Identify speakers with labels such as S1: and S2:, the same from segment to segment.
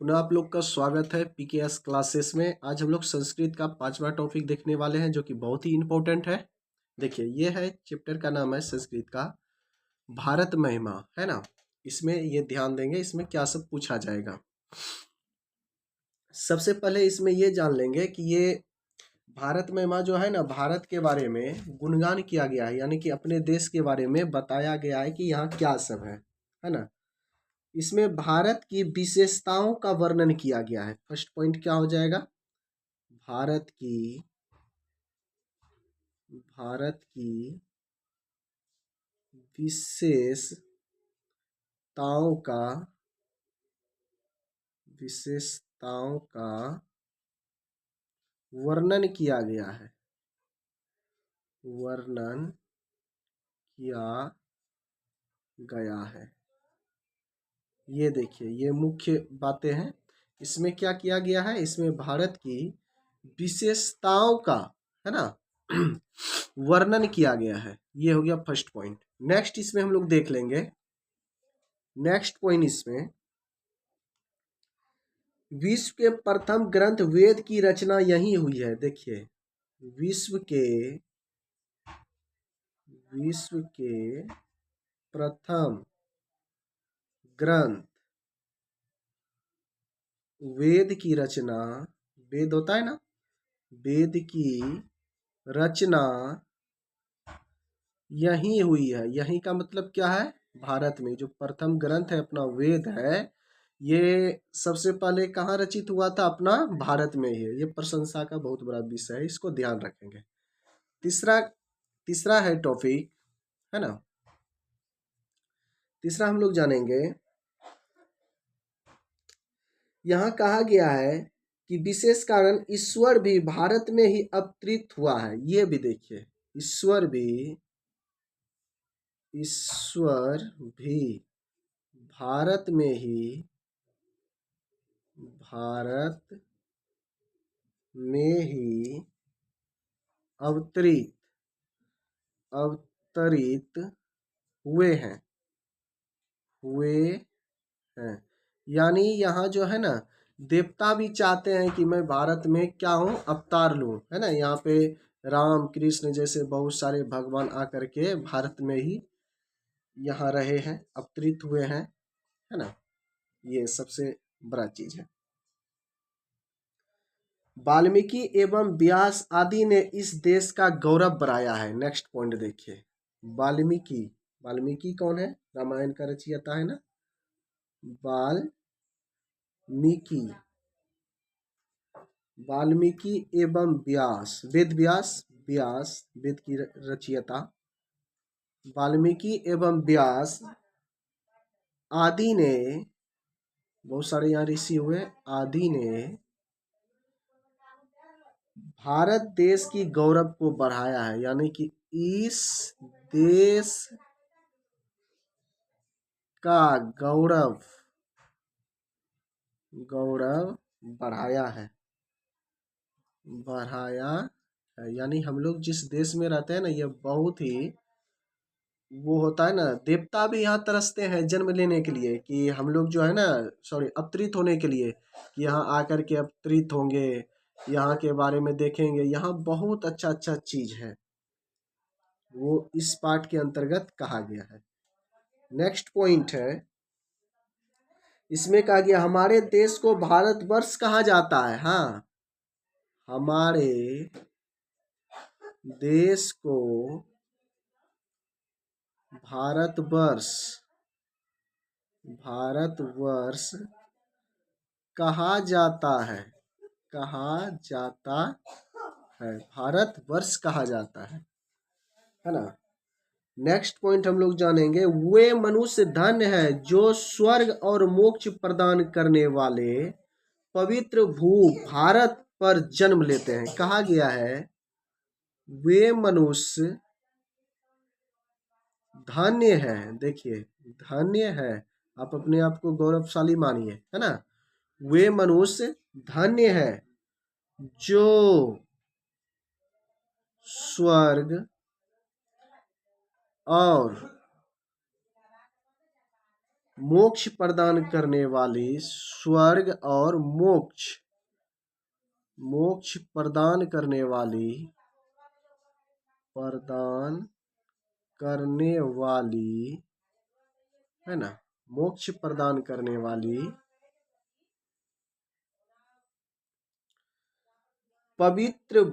S1: पुनः आप लोग का स्वागत है पीकेएस क्लासेस में। आज हम लोग संस्कृत का 5वां टॉपिक देखने वाले हैं जो कि बहुत ही इम्पोर्टेंट है। देखिए, ये है चैप्टर का नाम है संस्कृत का भारत महिमा, है ना। इसमें ये ध्यान देंगे इसमें क्या सब पूछा जाएगा। सबसे पहले इसमें ये जान लेंगे कि ये भारत महिमा जो है ना, भारत के बारे में गुणगान किया गया है, यानी कि अपने देश के बारे में बताया गया है कि यहाँ क्या सब है ना। इसमें भारत की विशेषताओं का वर्णन किया गया है। फर्स्ट पॉइंट क्या हो जाएगा? भारत की विशेषताओं का वर्णन किया गया है। वर्णन किया गया है। ये देखिए, ये मुख्य बातें हैं। इसमें क्या किया गया है? इसमें भारत की विशेषताओं का, है ना, वर्णन किया गया है। ये हो गया फर्स्ट पॉइंट। नेक्स्ट इसमें हम लोग देख लेंगे। नेक्स्ट पॉइंट इसमें विश्व के प्रथम ग्रंथ वेद की रचना यहीं हुई है। देखिए, विश्व के प्रथम ग्रंथ वेद की रचना, वेद होता है ना, वेद की रचना यहीं हुई है। यहीं का मतलब क्या है? भारत में जो प्रथम ग्रंथ है अपना वेद है, ये सबसे पहले कहाँ रचित हुआ था? अपना भारत में ही है। ये प्रशंसा का बहुत बड़ा विषय है, इसको ध्यान रखेंगे। तीसरा है टॉपिक, है ना। तीसरा हम लोग जानेंगे, यहाँ कहा गया है कि विशेष कारण ईश्वर भी भारत में ही अवतरित हुआ है। ये भी देखिए, ईश्वर भी भारत में ही अवतरित हुए हैं। यानी यहाँ जो है ना, देवता भी चाहते हैं कि मैं भारत में क्या हूँ, अवतार लूँ, है ना। यहाँ पे राम कृष्ण जैसे बहुत सारे भगवान आकर के भारत में ही यहाँ रहे हैं, अवतरित हुए हैं, है ना। ये सबसे बड़ा चीज है। वाल्मीकि एवं व्यास आदि ने इस देश का गौरव बढ़ाया है। नेक्स्ट पॉइंट देखिए, वाल्मीकि कौन है? रामायण का रचयिता है ना, वाल्मीकि एवं व्यास, व्यास वेद की रचयिता। वाल्मीकि एवं व्यास आदि ने, बहुत सारे यहाँ ऋषि हुए, आदि ने भारत देश की गौरव को बढ़ाया है। यानी कि इस देश का गौरव बढ़ाया है। यानी हम लोग जिस देश में रहते हैं ना, ये बहुत ही वो होता है ना, देवता भी यहाँ तरसते हैं जन्म लेने के लिए, कि हम लोग जो है ना, अवतरित होने के लिए, कि यहाँ आकर के अवतरित होंगे, यहाँ के बारे में देखेंगे। यहाँ बहुत अच्छा अच्छा चीज है, वो इस पार्ट के अंतर्गत कहा गया है। नेक्स्ट पॉइंट है, इसमें कहा गया हमारे देश को भारतवर्ष कहा जाता है। हाँ, हमारे देश को भारतवर्ष कहा जाता है। भारतवर्ष कहा जाता है ना। नेक्स्ट पॉइंट हम लोग जानेंगे, वे मनुष्य धन्य है जो स्वर्ग और मोक्ष प्रदान करने वाले पवित्र भू भारत पर जन्म लेते हैं। कहा गया है वे मनुष्य धन्य है। देखिए, धन्य है, आप अपने आप को गौरवशाली मानिए, है ना। वे मनुष्य धन्य है जो स्वर्ग और मोक्ष प्रदान करने वाली, स्वर्ग और मोक्ष, मोक्ष प्रदान करने वाली, प्रदान करने वाली, है ना, मोक्ष प्रदान करने वाली पवित्र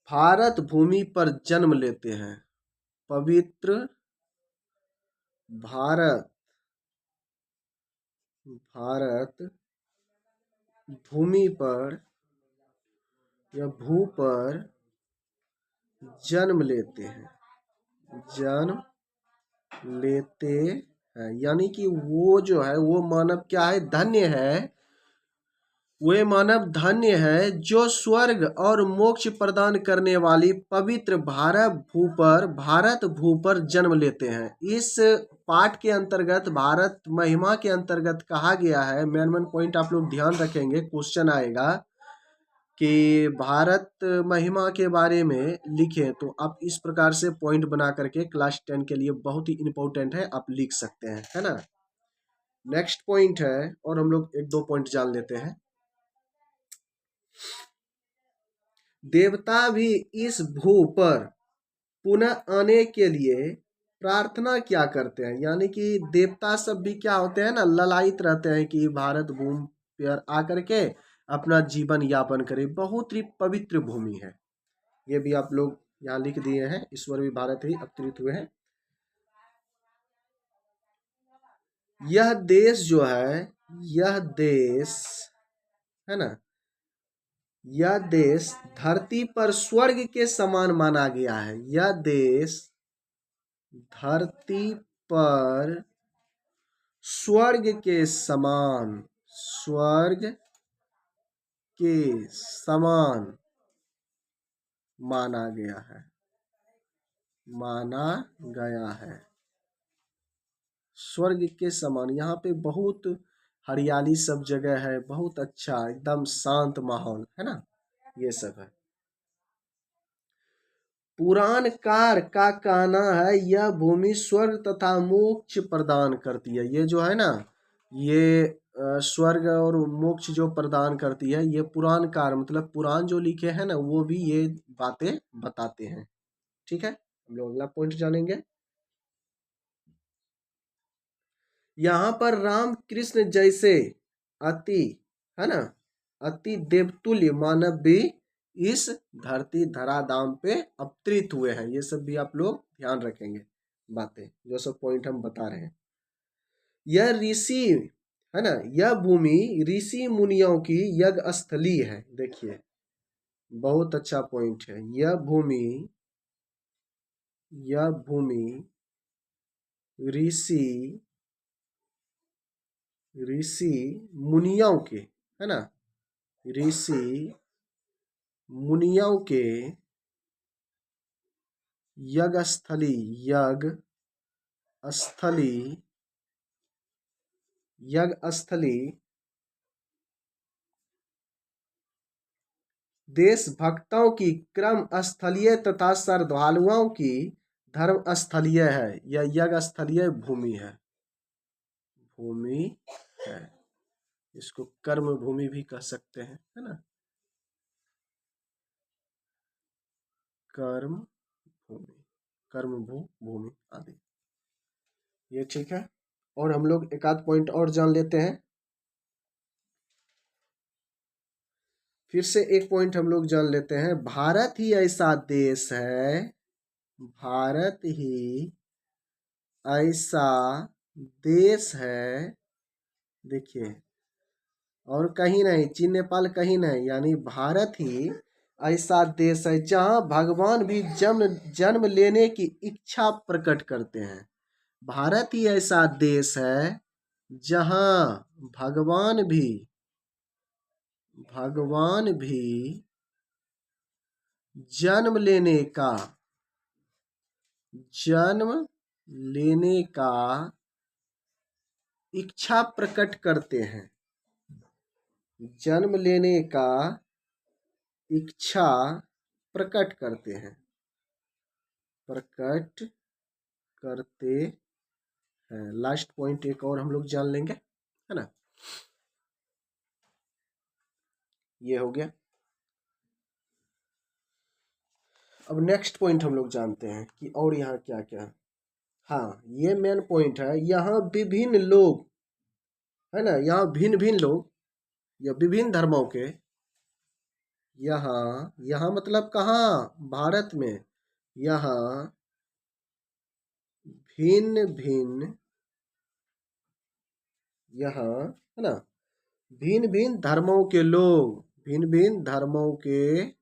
S1: भारत भूमि पर जन्म लेते हैं। पवित्र भारत भूमि पर या भू पर जन्म लेते हैं, जन्म लेते हैं। यानी कि वो जो है वो मानव क्या है, धन्य है, वे मानव धन्य है जो स्वर्ग और मोक्ष प्रदान करने वाली पवित्र भारत भू पर जन्म लेते हैं। इस पाठ के अंतर्गत भारत महिमा के अंतर्गत कहा गया है, मेन पॉइंट आप लोग ध्यान रखेंगे, क्वेश्चन आएगा कि भारत महिमा के बारे में लिखें, तो आप इस प्रकार से पॉइंट बना करके क्लास 10 के लिए बहुत ही इंपॉर्टेंट है, आप लिख सकते हैं, है ना। नेक्स्ट पॉइंट है, और हम लोग एक दो पॉइंट जान लेते हैं। देवता भी इस भू पर पुनः आने के लिए प्रार्थना क्या करते हैं। यानी कि देवता सब भी क्या होते हैं ना, ललायित रहते हैं कि भारत भूमि पर आकर के अपना जीवन यापन करे। बहुत ही पवित्र भूमि है, ये भी आप लोग यहाँ लिख दिए हैं। ईश्वर भी भारत ही अवतरित हुए हैं। यह देश जो है, यह देश है ना, यह देश धरती पर स्वर्ग के समान माना गया है। यह देश धरती पर स्वर्ग के समान, स्वर्ग के समान माना गया है, माना गया है, स्वर्ग के समान। यहाँ पे बहुत हरियाली सब जगह है, बहुत अच्छा एकदम शांत माहौल है ना, ये सब है। पुराणकार का कहना है यह भूमि स्वर्ग तथा मोक्ष प्रदान करती है। ये जो है ना, ये स्वर्ग और मोक्ष जो प्रदान करती है, ये पुराणकार मतलब पुराण जो लिखे हैं ना, वो भी ये बातें बताते हैं। ठीक है, हम लोग अगला पॉइंट जानेंगे। यहाँ पर राम कृष्ण जैसे अति, है ना, अति देवतुल्य मानव भी इस धरती धराधाम पे अवतरित हुए हैं। ये सब भी आप लोग ध्यान रखेंगे, बातें जो सब पॉइंट हम बता रहे हैं। यह ऋषि है ना, यह भूमि ऋषि मुनियों की यज्ञ स्थली है। देखिए बहुत अच्छा पॉइंट है। यह भूमि ऋषि मुनियों के, है ना, ऋषि मुनियों के यज्ञ स्थली देशभक्तों की कर्म स्थलीय तथा श्रद्धालुओं की धर्म स्थलीय है। यह यज्ञ स्थलीय भूमि है, इसको कर्म भूमि भी कह सकते हैं, है ना, कर्म भूमि आदि। ये ठीक है, और हम लोग एक आध पॉइंट और जान लेते हैं। फिर से एक पॉइंट हम लोग जान लेते हैं। भारत ही ऐसा देश है, भारत ही ऐसा देश है, देखिए, और कहीं नहीं, चीन नेपाल कहीं नहीं, यानी भारत ही ऐसा देश है जहां भगवान भी जन्म लेने की इच्छा प्रकट करते हैं। भारत ही ऐसा देश है जहां भगवान भी जन्म लेने का इच्छा प्रकट करते हैं, जन्म लेने का इच्छा प्रकट करते हैं, लास्ट पॉइंट एक और हम लोग जान लेंगे, है ना। ये हो गया। अब नेक्स्ट पॉइंट हम लोग जानते हैं कि और यहाँ क्या क्या है। हाँ, ये मेन पॉइंट है, यहाँ विभिन्न लोग, है ना, यहाँ भिन्न भिन्न लोग या विभिन्न धर्मों के, यहाँ यहाँ मतलब कहाँ, भारत में, यहाँ भिन्न भिन्न, यहाँ, है ना, भिन्न भिन्न धर्मों के लोग, भिन्न भिन्न धर्मों के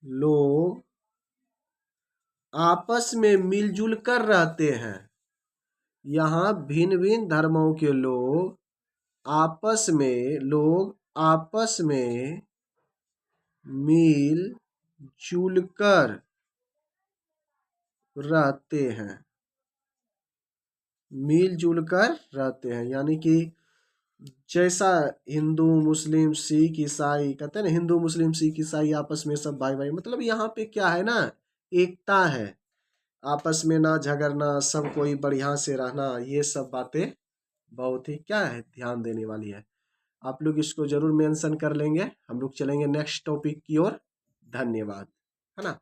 S1: लोग आपस में मिलजुल कर रहते हैं। यहाँ भिन्न भिन्न धर्मों के लोग आपस में मिल जुल कर रहते हैं, मिलजुल कर रहते हैं। यानी कि जैसा हिंदू मुस्लिम सिख ईसाई, कहते हैं ना, हिंदू मुस्लिम सिख ईसाई आपस में सब भाई भाई, मतलब यहाँ पे क्या है ना, एकता है, आपस में ना झगड़ना, सब कोई बढ़िया से रहना, ये सब बातें बहुत ही क्या है, ध्यान देने वाली है। आप लोग इसको जरूर मेंशन कर लेंगे। हम लोग चलेंगे नेक्स्ट टॉपिक की ओर। धन्यवाद, है ना।